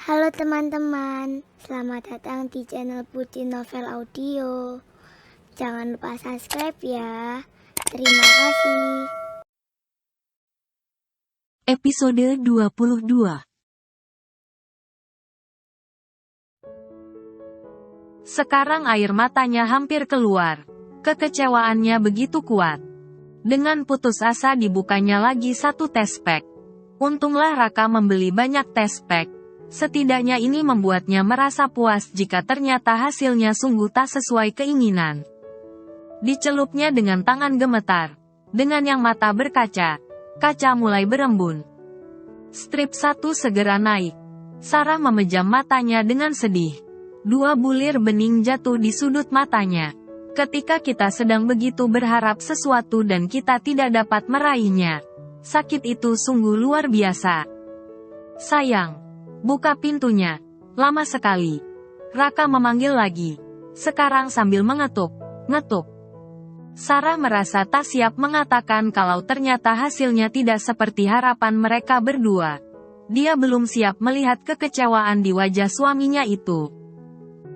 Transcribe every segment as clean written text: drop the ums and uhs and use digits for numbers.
Halo teman-teman, selamat datang di channel Putri Novel Audio. Jangan lupa subscribe ya. Terima kasih. Episode 22. Sekarang air matanya hampir keluar. Kekecewaannya begitu kuat. Dengan putus asa dibukanya lagi satu test pack. Untunglah Raka membeli banyak test pack. Setidaknya ini membuatnya merasa puas jika ternyata hasilnya sungguh tak sesuai keinginan. Dicelupnya dengan tangan gemetar. Dengan yang mata berkaca. Kaca mulai berembun. Strip 1 segera naik. Sarah memejam matanya dengan sedih. 2 bulir bening jatuh di sudut matanya. Ketika kita sedang begitu berharap sesuatu dan kita tidak dapat meraihnya. Sakit itu sungguh luar biasa. Sayang, buka pintunya. Lama sekali. Raka memanggil lagi. Sekarang sambil ngetuk. Sarah merasa tak siap mengatakan kalau ternyata hasilnya tidak seperti harapan mereka berdua. Dia belum siap melihat kekecewaan di wajah suaminya itu.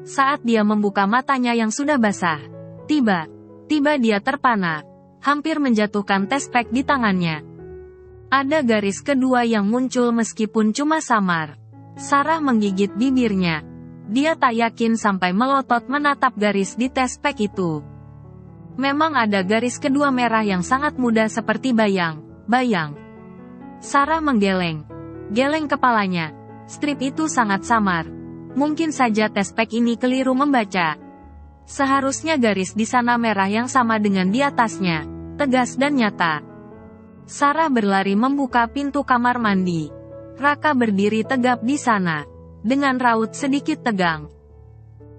Saat dia membuka matanya yang sudah basah, tiba dia terpana, hampir menjatuhkan test pack di tangannya. Ada garis kedua yang muncul meskipun cuma samar. Sarah menggigit bibirnya. Dia tak yakin sampai melotot menatap garis di test pack itu. Memang ada garis kedua merah yang sangat mudah seperti bayang. Sarah geleng kepalanya. Strip itu sangat samar. Mungkin saja test pack ini keliru membaca. Seharusnya garis di sana merah yang sama dengan di atasnya, tegas dan nyata. Sarah berlari membuka pintu kamar mandi. Raka berdiri tegap di sana, dengan raut sedikit tegang.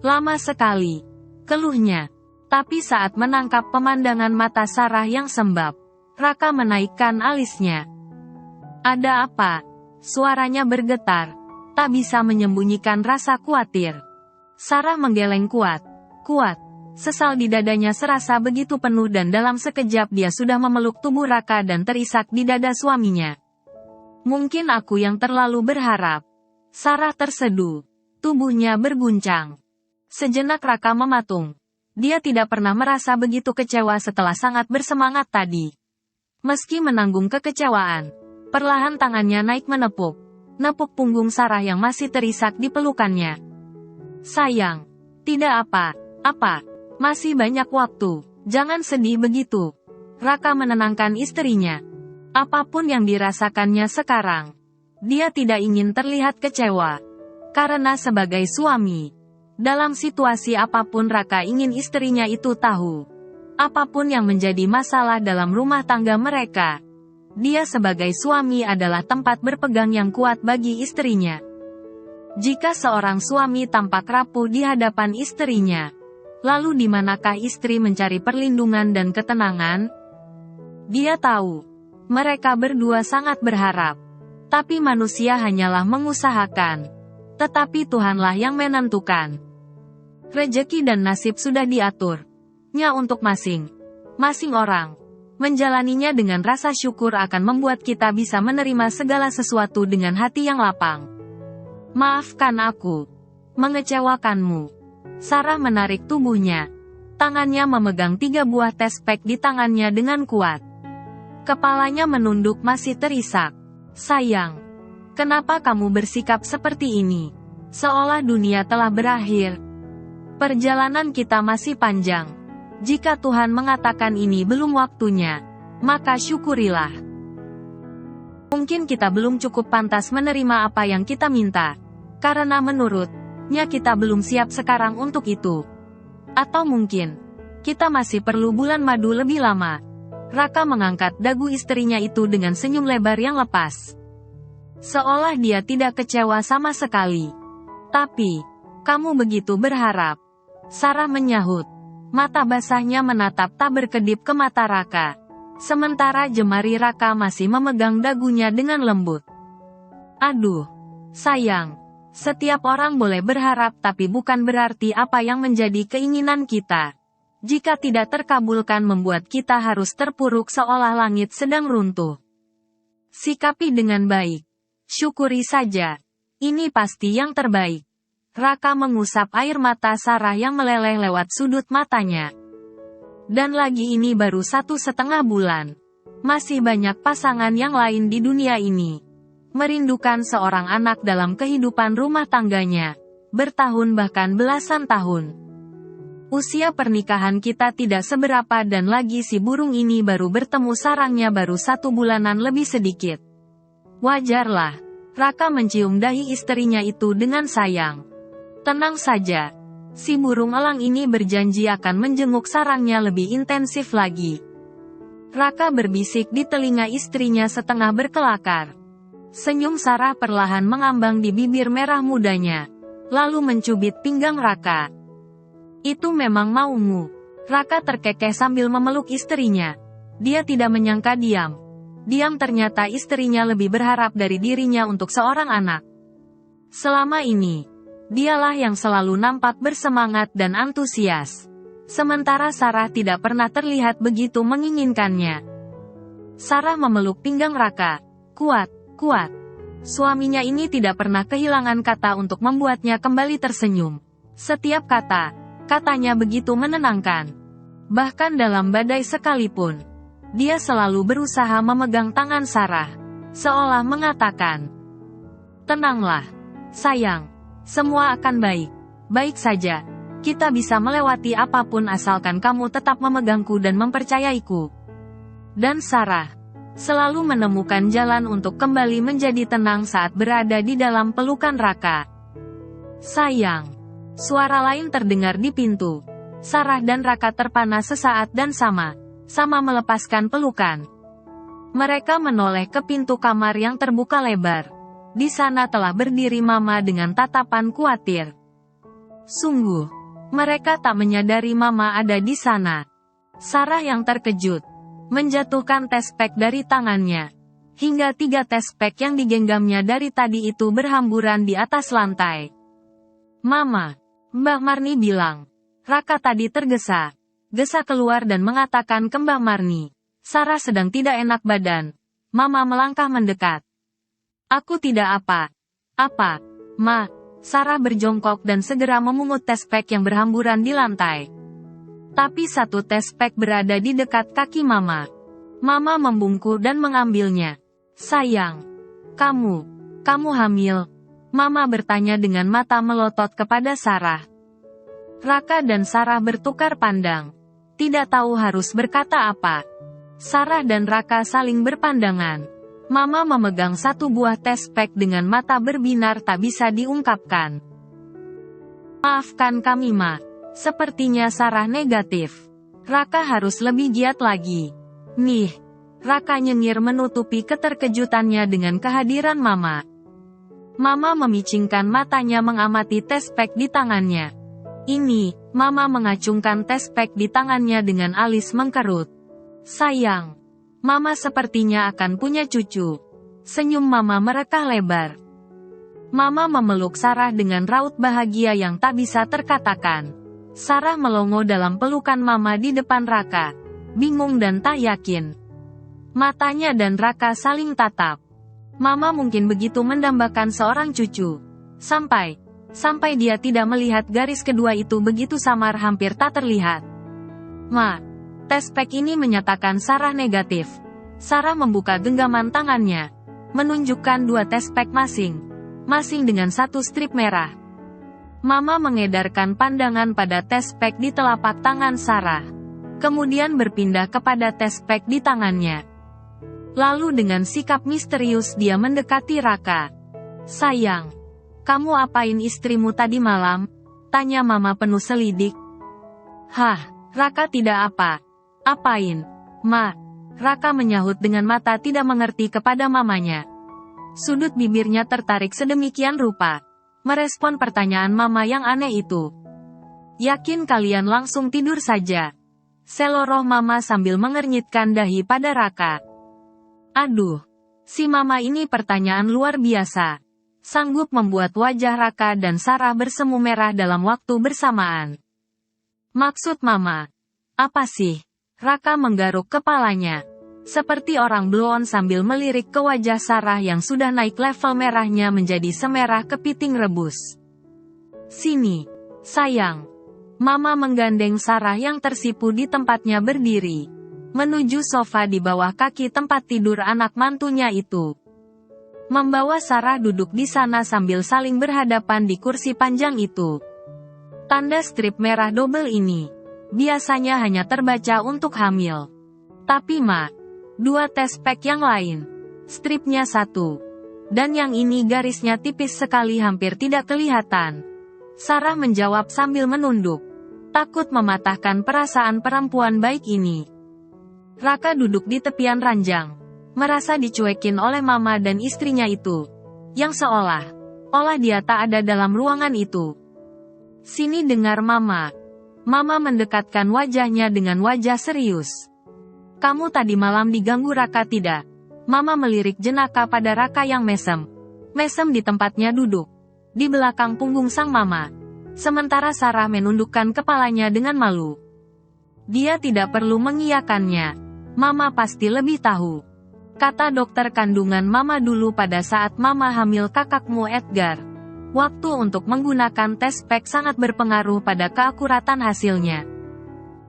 Lama sekali, keluhnya. Tapi saat menangkap pemandangan mata Sarah yang sembab, Raka menaikkan alisnya. Ada apa? Suaranya bergetar. Tak bisa menyembunyikan rasa khawatir. Sarah menggeleng kuat. Sesal di dadanya serasa begitu penuh dan dalam sekejap dia sudah memeluk tubuh Raka dan terisak di dada suaminya. Mungkin aku yang terlalu berharap. Sarah terseduh. Tubuhnya berguncang. Sejenak Raka mematung. Dia tidak pernah merasa begitu kecewa setelah sangat bersemangat tadi. Meski menanggung kekecewaan, perlahan tangannya naik menepuk punggung Sarah yang masih terisak di pelukannya. Sayang, tidak apa, masih banyak waktu, jangan sedih begitu. Raka menenangkan istrinya. Apapun yang dirasakannya sekarang, dia tidak ingin terlihat kecewa. Karena sebagai suami, dalam situasi apapun Raka ingin istrinya itu tahu. Apapun yang menjadi masalah dalam rumah tangga mereka, dia sebagai suami adalah tempat berpegang yang kuat bagi istrinya. Jika seorang suami tampak rapuh di hadapan istrinya, lalu di manakah istri mencari perlindungan dan ketenangan? Dia tahu, mereka berdua sangat berharap. Tapi manusia hanyalah mengusahakan. Tetapi Tuhanlah yang menentukan. Rezeki dan nasib sudah diaturnya untuk masing-masing orang. Menjalaninya dengan rasa syukur akan membuat kita bisa menerima segala sesuatu dengan hati yang lapang. Maafkan aku mengecewakanmu. Sarah menarik tubuhnya. Tangannya memegang 3 buah test pack di tangannya dengan kuat. Kepalanya menunduk masih terisak. Sayang, kenapa kamu bersikap seperti ini? Seolah dunia telah berakhir. Perjalanan kita masih panjang. Jika Tuhan mengatakan ini belum waktunya, maka syukurilah. Mungkin kita belum cukup pantas menerima apa yang kita minta. Karena menurutnya kita belum siap sekarang untuk itu. Atau mungkin, kita masih perlu bulan madu lebih lama. Raka mengangkat dagu istrinya itu dengan senyum lebar yang lepas. Seolah dia tidak kecewa sama sekali. Tapi, kamu begitu berharap. Sarah menyahut. Mata basahnya menatap tak berkedip ke mata Raka. Sementara jemari Raka masih memegang dagunya dengan lembut. Aduh, sayang. Setiap orang boleh berharap tapi bukan berarti apa yang menjadi keinginan kita. Jika tidak terkabulkan membuat kita harus terpuruk seolah langit sedang runtuh. Sikapi dengan baik. Syukuri saja. Ini pasti yang terbaik. Raka mengusap air mata Sarah yang meleleh lewat sudut matanya. Dan lagi ini baru 1,5 bulan. Masih banyak pasangan yang lain di dunia ini. Merindukan seorang anak dalam kehidupan rumah tangganya. Bertahun bahkan belasan tahun. Usia pernikahan kita tidak seberapa dan lagi si burung ini baru bertemu sarangnya baru 1 bulanan lebih sedikit. Wajarlah. Raka mencium dahi istrinya itu dengan sayang. Tenang saja. Si burung elang ini berjanji akan menjenguk sarangnya lebih intensif lagi. Raka berbisik di telinga istrinya setengah berkelakar. Senyum Sarah perlahan mengambang di bibir merah mudanya. Lalu mencubit pinggang Raka. Itu memang maumu. Raka terkekeh sambil memeluk istrinya. Dia tidak menyangka diam ternyata istrinya lebih berharap dari dirinya untuk seorang anak. Selama ini, dialah yang selalu nampak bersemangat dan antusias. Sementara Sarah tidak pernah terlihat begitu menginginkannya. Sarah memeluk pinggang Raka. Kuat, kuat. Suaminya ini tidak pernah kehilangan kata untuk membuatnya kembali tersenyum. Setiap katanya begitu menenangkan. Bahkan dalam badai sekalipun, dia selalu berusaha memegang tangan Sarah, seolah mengatakan, "Tenanglah, sayang, semua akan baik saja. Kita bisa melewati apapun asalkan kamu tetap memegangku dan mempercayaiku." Dan Sarah selalu menemukan jalan untuk kembali menjadi tenang saat berada di dalam pelukan Raka. "Sayang." Suara lain terdengar di pintu. Sarah dan Raka terpana sesaat dan sama melepaskan pelukan. Mereka menoleh ke pintu kamar yang terbuka lebar. Di sana telah berdiri Mama dengan tatapan khawatir. Sungguh, mereka tak menyadari Mama ada di sana. Sarah yang terkejut menjatuhkan tespek dari tangannya. Hingga 3 tespek yang digenggamnya dari tadi itu berhamburan di atas lantai. "Mama," Mbak Marni bilang. Raka tadi tergesa keluar dan mengatakan ke Mbak Marni, "Sarah sedang tidak enak badan." Mama melangkah mendekat. "Aku tidak apa-apa, Ma." Sarah berjongkok dan segera memungut tespek yang berhamburan di lantai. Tapi 1 tespek berada di dekat kaki Mama. Mama membungkuk dan mengambilnya. "Sayang, kamu hamil?" Mama bertanya dengan mata melotot kepada Sarah. Raka dan Sarah bertukar pandang. Tidak tahu harus berkata apa. Sarah dan Raka saling berpandangan. Mama memegang 1 buah tespek dengan mata berbinar tak bisa diungkapkan. "Maafkan kami, Ma." Sepertinya Sarah negatif. Raka harus lebih giat lagi. "Nih." Raka nyengir menutupi keterkejutannya dengan kehadiran Mama. Mama memicingkan matanya mengamati tespek di tangannya. "Ini," Mama mengacungkan tespek di tangannya dengan alis mengkerut. "Sayang, Mama sepertinya akan punya cucu." Senyum Mama merekah lebar. Mama memeluk Sarah dengan raut bahagia yang tak bisa terkatakan. Sarah melongo dalam pelukan Mama di depan Raka, bingung dan tak yakin. Matanya dan Raka saling tatap. Mama mungkin begitu mendambakan seorang cucu. Sampai dia tidak melihat garis kedua itu begitu samar hampir tak terlihat. "Ma, tespek ini menyatakan Sarah negatif." Sarah membuka genggaman tangannya, menunjukkan 2 tespek masing dengan 1 strip merah. Mama mengedarkan pandangan pada tespek di telapak tangan Sarah. Kemudian berpindah kepada tespek di tangannya. Lalu dengan sikap misterius dia mendekati Raka. "Sayang, kamu apain istrimu tadi malam?" tanya Mama penuh selidik. "Hah, Raka tidak apa-apain, Ma." Raka menyahut dengan mata tidak mengerti kepada mamanya. Sudut bibirnya tertarik sedemikian rupa merespon pertanyaan Mama yang aneh itu. "Yakin kalian langsung tidur saja?" seloroh Mama sambil mengernyitkan dahi pada Raka. Aduh, si Mama ini pertanyaan luar biasa. Sanggup membuat wajah Raka dan Sarah bersemu merah dalam waktu bersamaan. "Maksud Mama apa sih?" Raka menggaruk kepalanya. Seperti orang blon sambil melirik ke wajah Sarah yang sudah naik level merahnya menjadi semerah kepiting rebus. "Sini, sayang." Mama menggandeng Sarah yang tersipu di tempatnya berdiri, menuju sofa di bawah kaki tempat tidur anak mantunya itu. Membawa Sarah duduk di sana sambil saling berhadapan di kursi panjang itu. Tanda strip merah double ini biasanya hanya terbaca untuk hamil. Tapi Ma, 2 test pack yang lain, stripnya 1. Dan yang ini garisnya tipis sekali hampir tidak kelihatan. Sarah menjawab sambil menunduk, takut mematahkan perasaan perempuan baik ini. Raka duduk di tepian ranjang, merasa dicuekin oleh mama dan istrinya itu, yang seolah-olah dia tak ada dalam ruangan itu. "Sini dengar Mama." Mama mendekatkan wajahnya dengan wajah serius. "Kamu tadi malam diganggu Raka tidak?" Mama melirik jenaka pada Raka yang mesem di tempatnya duduk, di belakang punggung sang mama. Sementara Sarah menundukkan kepalanya dengan malu. Dia tidak perlu mengiyakannya. Mama pasti lebih tahu. Kata dokter kandungan Mama dulu pada saat Mama hamil kakakmu Edgar. Waktu untuk menggunakan tes pack sangat berpengaruh pada keakuratan hasilnya.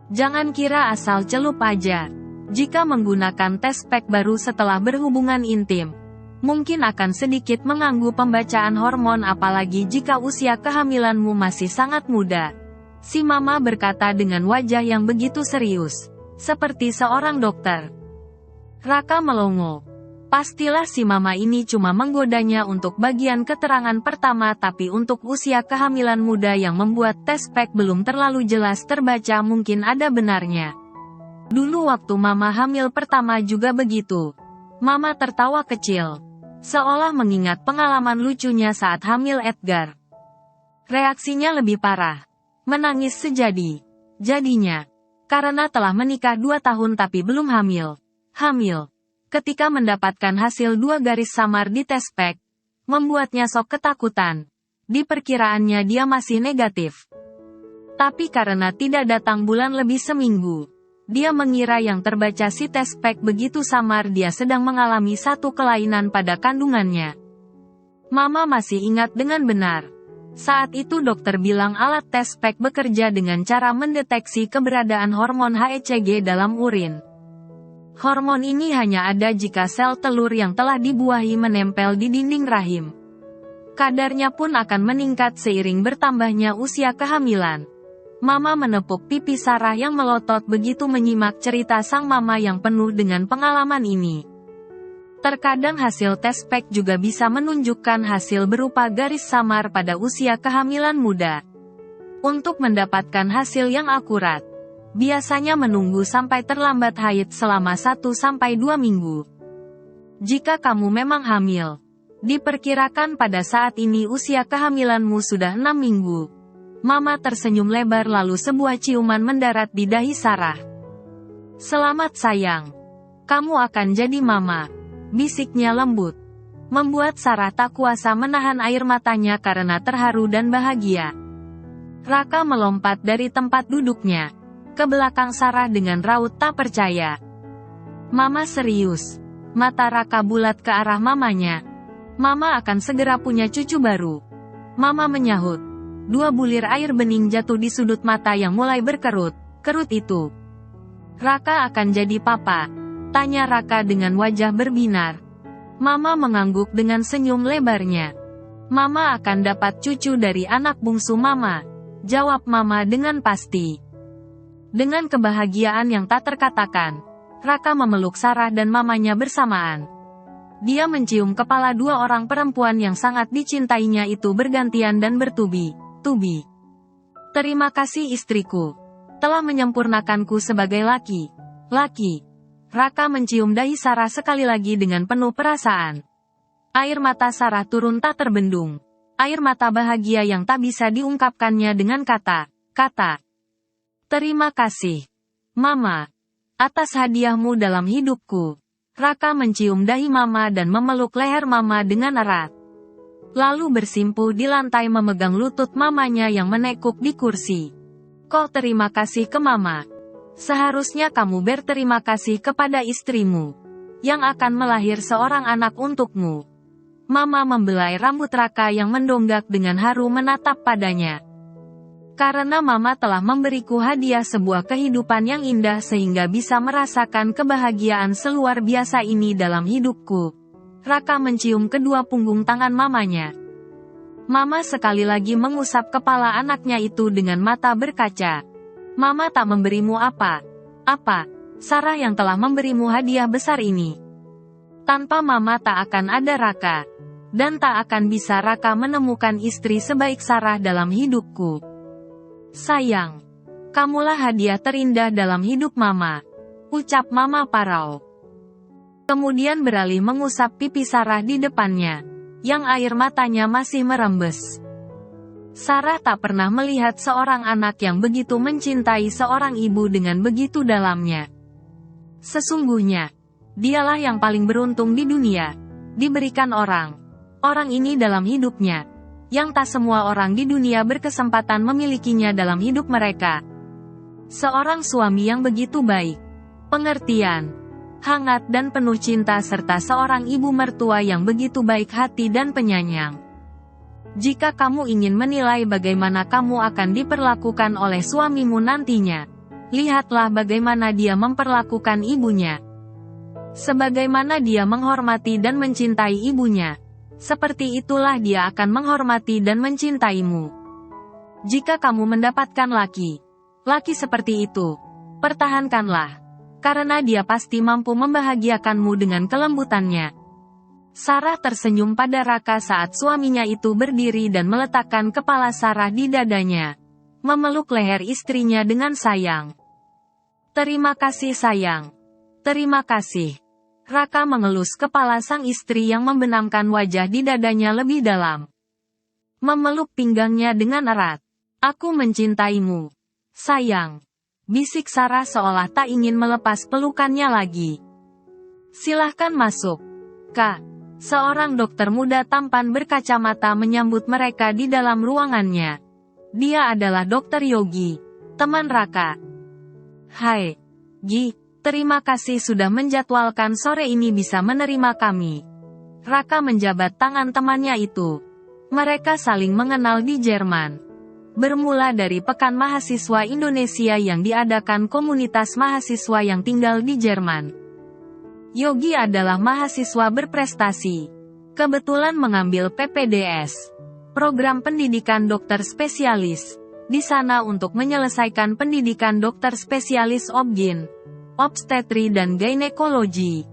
Jangan kira asal celup aja. Jika menggunakan tes pack baru setelah berhubungan intim, mungkin akan sedikit mengganggu pembacaan hormon apalagi jika usia kehamilanmu masih sangat muda. Si Mama berkata dengan wajah yang begitu serius, seperti seorang dokter. Raka melongo. Pastilah si Mama ini cuma menggodanya untuk bagian keterangan pertama tapi untuk usia kehamilan muda yang membuat tes pack belum terlalu jelas terbaca mungkin ada benarnya. Dulu waktu Mama hamil pertama juga begitu. Mama tertawa kecil, seolah mengingat pengalaman lucunya saat hamil Edgar. Reaksinya lebih parah. Menangis sejadi-jadinya. Karena telah menikah 2 tahun tapi belum hamil. Ketika mendapatkan hasil 2 garis samar di tes pack, membuatnya sok ketakutan. Di perkiraannya dia masih negatif. Tapi karena tidak datang bulan lebih seminggu, dia mengira yang terbaca si tes pack begitu samar dia sedang mengalami satu kelainan pada kandungannya. Mama masih ingat dengan benar. Saat itu dokter bilang alat tes pack bekerja dengan cara mendeteksi keberadaan hormon HCG dalam urin. Hormon ini hanya ada jika sel telur yang telah dibuahi menempel di dinding rahim. Kadarnya pun akan meningkat seiring bertambahnya usia kehamilan. Mama menepuk pipi Sarah yang melotot begitu menyimak cerita sang mama yang penuh dengan pengalaman ini. Terkadang hasil tes pack juga bisa menunjukkan hasil berupa garis samar pada usia kehamilan muda. Untuk mendapatkan hasil yang akurat, biasanya menunggu sampai terlambat haid selama 1-2 minggu. Jika kamu memang hamil, diperkirakan pada saat ini usia kehamilanmu sudah 6 minggu. Mama tersenyum lebar lalu sebuah ciuman mendarat di dahi Sarah. "Selamat sayang. Kamu akan jadi mama," bisiknya lembut. Membuat Sarah tak kuasa menahan air matanya karena terharu dan bahagia. Raka melompat dari tempat duduknya ke belakang Sarah dengan raut tak percaya. "Mama serius?" Mata Raka bulat ke arah mamanya. "Mama akan segera punya cucu baru." Mama menyahut. 2 bulir air bening jatuh di sudut mata yang mulai berkerut. Kerut itu. "Raka akan jadi papa?" tanya Raka dengan wajah berbinar. Mama mengangguk dengan senyum lebarnya. "Mama akan dapat cucu dari anak bungsu Mama," jawab Mama dengan pasti. Dengan kebahagiaan yang tak terkatakan, Raka memeluk Sarah dan mamanya bersamaan. Dia mencium kepala 2 orang perempuan yang sangat dicintainya itu bergantian dan bertubi-tubi. "Terima kasih istriku. Telah menyempurnakanku sebagai laki-laki." Raka mencium dahi Sarah sekali lagi dengan penuh perasaan. Air mata Sarah turun tak terbendung. Air mata bahagia yang tak bisa diungkapkannya dengan kata-kata. "Terima kasih, Mama, atas hadiahmu dalam hidupku." Raka mencium dahi Mama dan memeluk leher Mama dengan erat. Lalu bersimpuh di lantai memegang lutut mamanya yang menekuk di kursi. "Kau terima kasih ke Mama?" Seharusnya kamu berterima kasih kepada istrimu, yang akan melahir seorang anak untukmu. Mama membelai rambut Raka yang mendonggak dengan haru menatap padanya. Karena Mama telah memberiku hadiah sebuah kehidupan yang indah sehingga bisa merasakan kebahagiaan seluar biasa ini dalam hidupku. Raka mencium kedua punggung tangan mamanya. Mama sekali lagi mengusap kepala anaknya itu dengan mata berkaca. Mama tak memberimu apa? Apa? Sarah yang telah memberimu hadiah besar ini. Tanpa Mama tak akan ada Raka. Dan tak akan bisa Raka menemukan istri sebaik Sarah dalam hidupku. Sayang, kamulah hadiah terindah dalam hidup Mama, ucap Mama parau. Kemudian beralih mengusap pipi Sarah di depannya, yang air matanya masih merembes. Sarah tak pernah melihat seorang anak yang begitu mencintai seorang ibu dengan begitu dalamnya. Sesungguhnya, dialah yang paling beruntung di dunia, diberikan orang ini dalam hidupnya, yang tak semua orang di dunia berkesempatan memilikinya dalam hidup mereka. Seorang suami yang begitu baik, pengertian, hangat dan penuh cinta serta seorang ibu mertua yang begitu baik hati dan penyayang. Jika kamu ingin menilai bagaimana kamu akan diperlakukan oleh suamimu nantinya, lihatlah bagaimana dia memperlakukan ibunya. Sebagaimana dia menghormati dan mencintai ibunya, seperti itulah dia akan menghormati dan mencintaimu. Jika kamu mendapatkan laki seperti itu, pertahankanlah, karena dia pasti mampu membahagiakanmu dengan kelembutannya. Sarah tersenyum pada Raka saat suaminya itu berdiri dan meletakkan kepala Sarah di dadanya, memeluk leher istrinya dengan sayang. Terima kasih sayang. Terima kasih. Raka mengelus kepala sang istri yang membenamkan wajah di dadanya lebih dalam. Memeluk pinggangnya dengan erat. Aku mencintaimu, sayang. Bisik Sarah seolah tak ingin melepas pelukannya lagi. Silahkan masuk, Kak. Seorang dokter muda tampan berkacamata menyambut mereka di dalam ruangannya. Dia adalah Dr. Yogi, teman Raka. Hai, Gi, terima kasih sudah menjadwalkan sore ini bisa menerima kami. Raka menjabat tangan temannya itu. Mereka saling mengenal di Jerman. Bermula dari Pekan Mahasiswa Indonesia yang diadakan komunitas mahasiswa yang tinggal di Jerman. Yogi adalah mahasiswa berprestasi. Kebetulan mengambil PPDS, program pendidikan dokter spesialis, di sana untuk menyelesaikan pendidikan dokter spesialis OBGYN, obstetri dan ginekologi.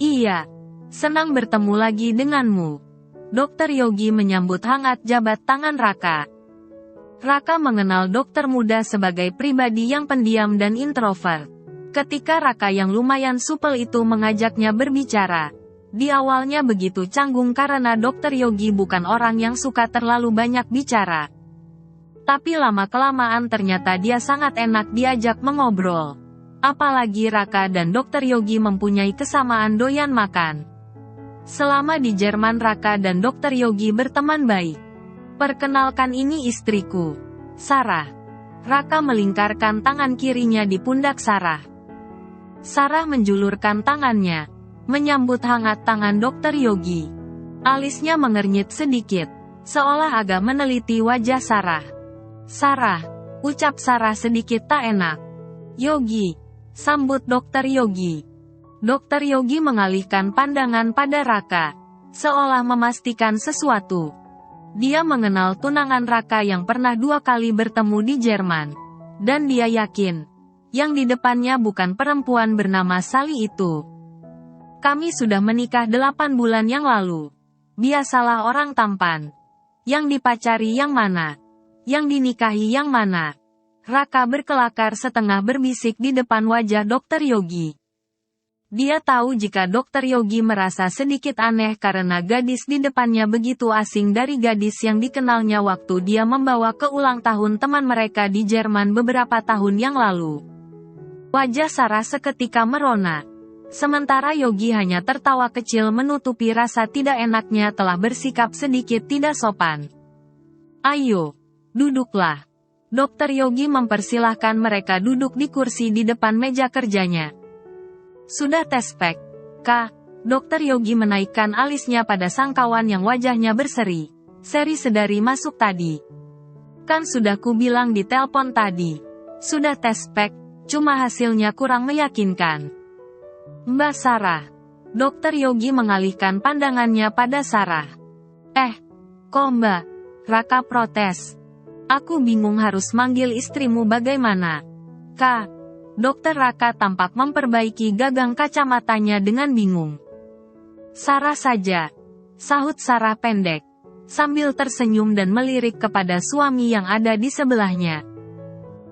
Iya, senang bertemu lagi denganmu. Dr. Yogi menyambut hangat jabat tangan Raka. Raka mengenal dokter muda sebagai pribadi yang pendiam dan introvert. Ketika Raka yang lumayan supel itu mengajaknya berbicara, di awalnya begitu canggung karena Dr. Yogi bukan orang yang suka terlalu banyak bicara. Tapi lama-kelamaan ternyata dia sangat enak diajak mengobrol. Apalagi Raka dan Dr. Yogi mempunyai kesamaan doyan makan. Selama di Jerman Raka dan Dr. Yogi berteman baik. Perkenalkan ini istriku, Sarah. Raka melingkarkan tangan kirinya di pundak Sarah. Sarah menjulurkan tangannya, menyambut hangat tangan Dr. Yogi. Alisnya mengernyit sedikit, seolah agak meneliti wajah Sarah. Sarah, ucap Sarah sedikit tak enak. Yogi, sambut Dr. Yogi. Dr. Yogi mengalihkan pandangan pada Raka, seolah memastikan sesuatu. Dia mengenal tunangan Raka yang pernah 2 kali bertemu di Jerman. Dan dia yakin, yang di depannya bukan perempuan bernama Sally itu. Kami sudah menikah 8 bulan yang lalu. Biasalah orang tampan. Yang dipacari yang mana? Yang dinikahi yang mana? Raka berkelakar setengah berbisik di depan wajah Dr. Yogi. Dia tahu jika Dr. Yogi merasa sedikit aneh karena gadis di depannya begitu asing dari gadis yang dikenalnya waktu dia membawa ke ulang tahun teman mereka di Jerman beberapa tahun yang lalu. Wajah Sarah seketika merona. Sementara Yogi hanya tertawa kecil menutupi rasa tidak enaknya telah bersikap sedikit tidak sopan. Ayo, duduklah. Dokter Yogi mempersilahkan mereka duduk di kursi di depan meja kerjanya. Sudah tes pack, Kak? Dokter Yogi menaikkan alisnya pada sang kawan yang wajahnya berseri. Seri sedari masuk tadi. Kan sudah ku bilang di telepon tadi. Sudah tes pack, cuma hasilnya kurang meyakinkan. Mbak Sarah. Dokter Yogi mengalihkan pandangannya pada Sarah. Kok Mbak? Raka protes. Aku bingung harus manggil istrimu bagaimana. Kak. Dokter Raka tampak memperbaiki gagang kacamatanya dengan bingung. Sarah saja. Sahut Sarah pendek. Sambil tersenyum dan melirik kepada suami yang ada di sebelahnya.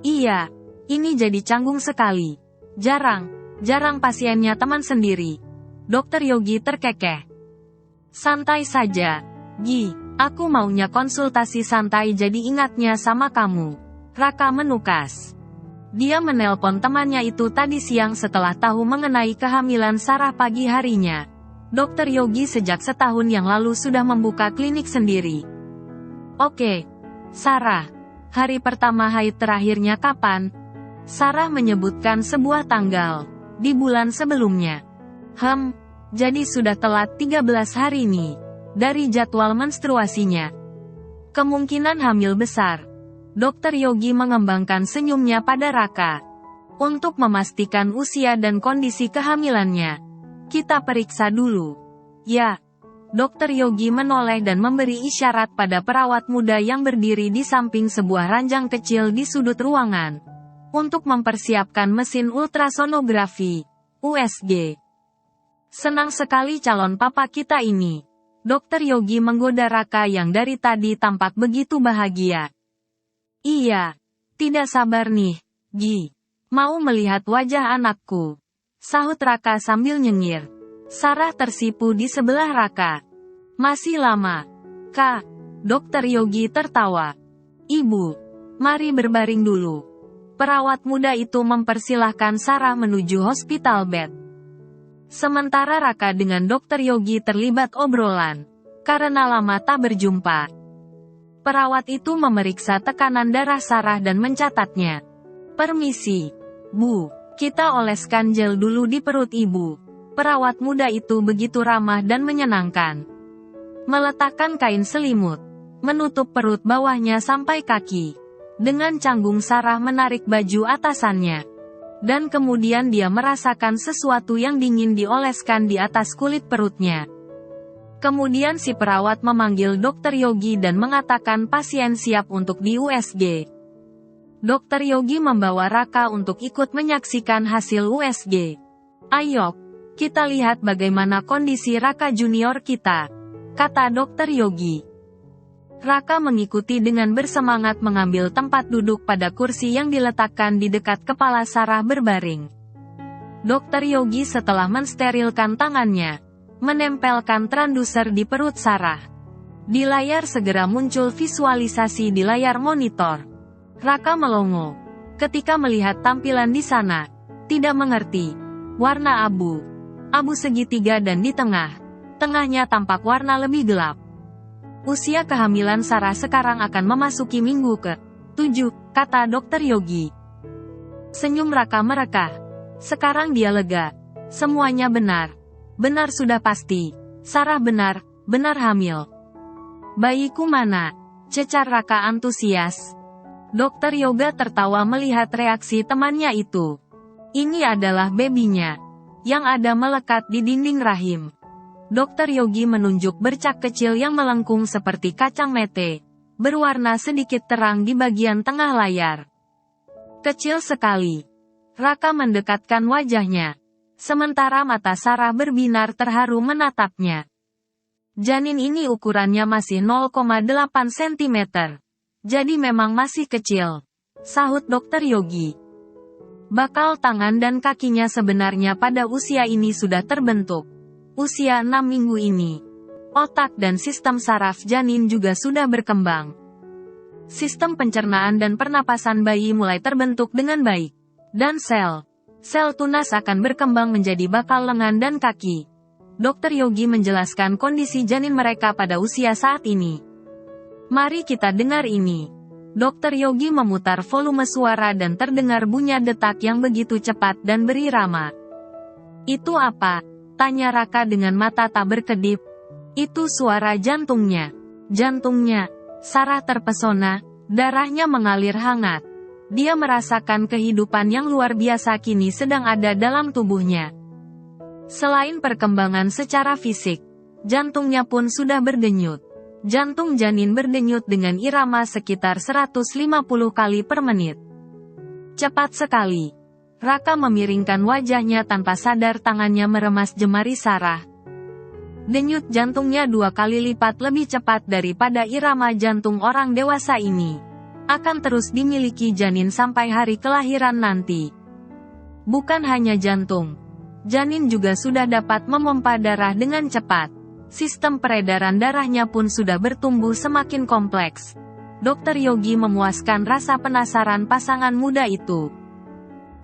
Iya. Ini jadi canggung sekali. Jarang pasiennya teman sendiri. Dokter Yogi terkekeh. Santai saja. Gi. Aku maunya konsultasi santai jadi ingatnya sama kamu. Raka menukas. Dia menelpon temannya itu tadi siang setelah tahu mengenai kehamilan Sarah pagi harinya. Dokter Yogi sejak setahun yang lalu sudah membuka klinik sendiri. Oke. Sarah. Hari pertama haid terakhirnya kapan? Sarah menyebutkan sebuah tanggal. Di bulan sebelumnya. Jadi sudah telat 13 hari nih. Dari jadwal menstruasinya. Kemungkinan hamil besar. Dokter Yogi mengembangkan senyumnya pada Raka. Untuk memastikan usia dan kondisi kehamilannya. Kita periksa dulu. Ya. Dokter Yogi menoleh dan memberi isyarat pada perawat muda yang berdiri di samping sebuah ranjang kecil di sudut ruangan. Untuk mempersiapkan mesin ultrasonografi. USG. Senang sekali calon papa kita ini. Dokter Yogi menggoda Raka yang dari tadi tampak begitu bahagia. Iya. Tidak sabar nih, Gi. Mau melihat wajah anakku. Sahut Raka sambil nyengir. Sarah tersipu di sebelah Raka. Masih lama. Kak. Dokter Yogi tertawa. Ibu. Mari berbaring dulu. Perawat muda itu mempersilahkan Sarah menuju hospital bed. Sementara Raka dengan Dokter Yogi terlibat obrolan. Karena lama tak berjumpa. Perawat itu memeriksa tekanan darah Sarah dan mencatatnya. Permisi. Bu, kita oleskan gel dulu di perut ibu. Perawat muda itu begitu ramah dan menyenangkan. Meletakkan kain selimut. Menutup perut bawahnya sampai kaki. Dengan canggung Sarah menarik baju atasannya. Dan kemudian dia merasakan sesuatu yang dingin dioleskan di atas kulit perutnya. Kemudian si perawat memanggil Dokter Yogi dan mengatakan pasien siap untuk di USG. Dokter Yogi membawa Raka untuk ikut menyaksikan hasil USG. Ayo, kita lihat bagaimana kondisi Raka junior kita, kata Dokter Yogi. Raka mengikuti dengan bersemangat mengambil tempat duduk pada kursi yang diletakkan di dekat kepala Sarah berbaring. Dokter Yogi setelah mensterilkan tangannya, menempelkan transduser di perut Sarah. Di layar segera muncul visualisasi di layar monitor. Raka melongo ketika melihat tampilan di sana, tidak mengerti. Warna abu segitiga dan di tengahnya tampak warna lebih gelap. Usia kehamilan Sarah sekarang akan memasuki minggu ke-7, kata Dokter Yogi. Senyum Raka merekah. Sekarang dia lega. Semuanya benar. Benar sudah pasti. Sarah benar hamil. Bayiku mana? Cecar Raka antusias. Dokter Yoga tertawa melihat reaksi temannya itu. Ini adalah bebinya. Yang ada melekat di dinding rahim. Dokter Yogi menunjuk bercak kecil yang melengkung seperti kacang mete, berwarna sedikit terang di bagian tengah layar. Kecil sekali. Raka mendekatkan wajahnya. Sementara mata Sarah berbinar terharu menatapnya. Janin ini ukurannya masih 0,8 cm. Jadi memang masih kecil, sahut Dokter Yogi. Bakal tangan dan kakinya sebenarnya pada usia ini sudah terbentuk. Usia 6 minggu ini. Otak dan sistem saraf janin juga sudah berkembang. Sistem pencernaan dan pernapasan bayi mulai terbentuk dengan baik. Dan sel tunas akan berkembang menjadi bakal lengan dan kaki. Dokter Yogi menjelaskan kondisi janin mereka pada usia saat ini. Mari kita dengar ini. Dokter Yogi memutar volume suara dan terdengar bunyi detak yang begitu cepat dan berirama. Itu apa? Tanya Raka dengan mata tak berkedip. Itu suara jantungnya. Jantungnya. Sarah terpesona, darahnya mengalir hangat. Dia merasakan kehidupan yang luar biasa kini sedang ada dalam tubuhnya. Selain perkembangan secara fisik, jantungnya pun sudah berdenyut. Jantung janin berdenyut dengan irama sekitar 150 kali per menit. Cepat sekali. Raka memiringkan wajahnya tanpa sadar tangannya meremas jemari Sarah. Denyut jantungnya 2 kali lipat lebih cepat daripada irama jantung orang dewasa ini. Akan terus dimiliki janin sampai hari kelahiran nanti. Bukan hanya jantung. Janin juga sudah dapat memompa darah dengan cepat. Sistem peredaran darahnya pun sudah bertumbuh semakin kompleks. Dokter Yogi memuaskan rasa penasaran pasangan muda itu.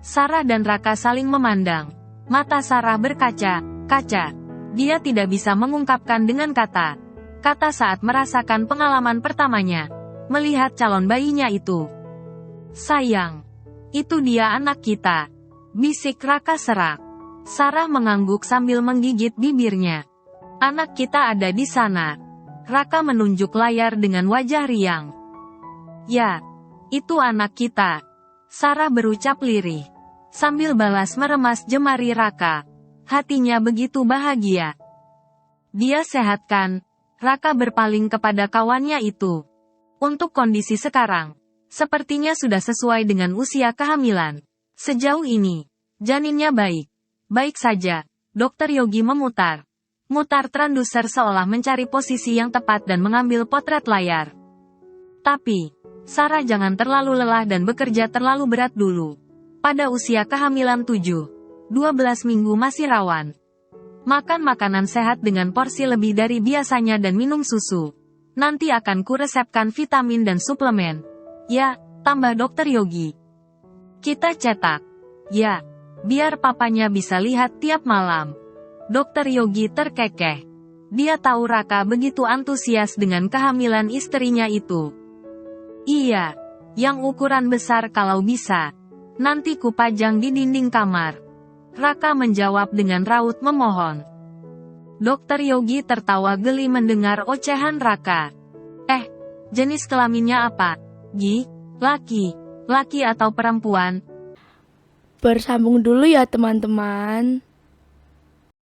Sarah dan Raka saling memandang. Mata Sarah berkaca-kaca. Dia tidak bisa mengungkapkan dengan kata-kata saat merasakan pengalaman pertamanya. Melihat calon bayinya itu. Sayang. Itu dia anak kita. Bisik Raka serak. Sarah mengangguk sambil menggigit bibirnya. Anak kita ada di sana. Raka menunjuk layar dengan wajah riang. Ya, itu anak kita. Sarah berucap lirih. Sambil balas meremas jemari Raka. Hatinya begitu bahagia. Dia sehat kan? Raka berpaling kepada kawannya itu. Untuk kondisi sekarang, sepertinya sudah sesuai dengan usia kehamilan. Sejauh ini, janinnya baik. Baik saja. Dokter Yogi memutar transducer seolah mencari posisi yang tepat dan mengambil potret layar. Tapi, Sarah jangan terlalu lelah dan bekerja terlalu berat dulu. Pada usia kehamilan 7-12 minggu masih rawan. Makan makanan sehat dengan porsi lebih dari biasanya dan minum susu. Nanti akan kuresepkan vitamin dan suplemen. Ya, tambah Dokter Yogi. Kita cetak. Ya, biar papanya bisa lihat tiap malam. Dokter Yogi terkekeh. Dia tahu Raka begitu antusias dengan kehamilan istrinya itu. Iya, yang ukuran besar kalau bisa. Nanti kupajang di dinding kamar. Raka menjawab dengan raut memohon. Dokter Yogi tertawa geli mendengar ocehan Raka. Jenis kelaminnya apa? Gi? Laki atau perempuan? Bersambung dulu ya teman-teman.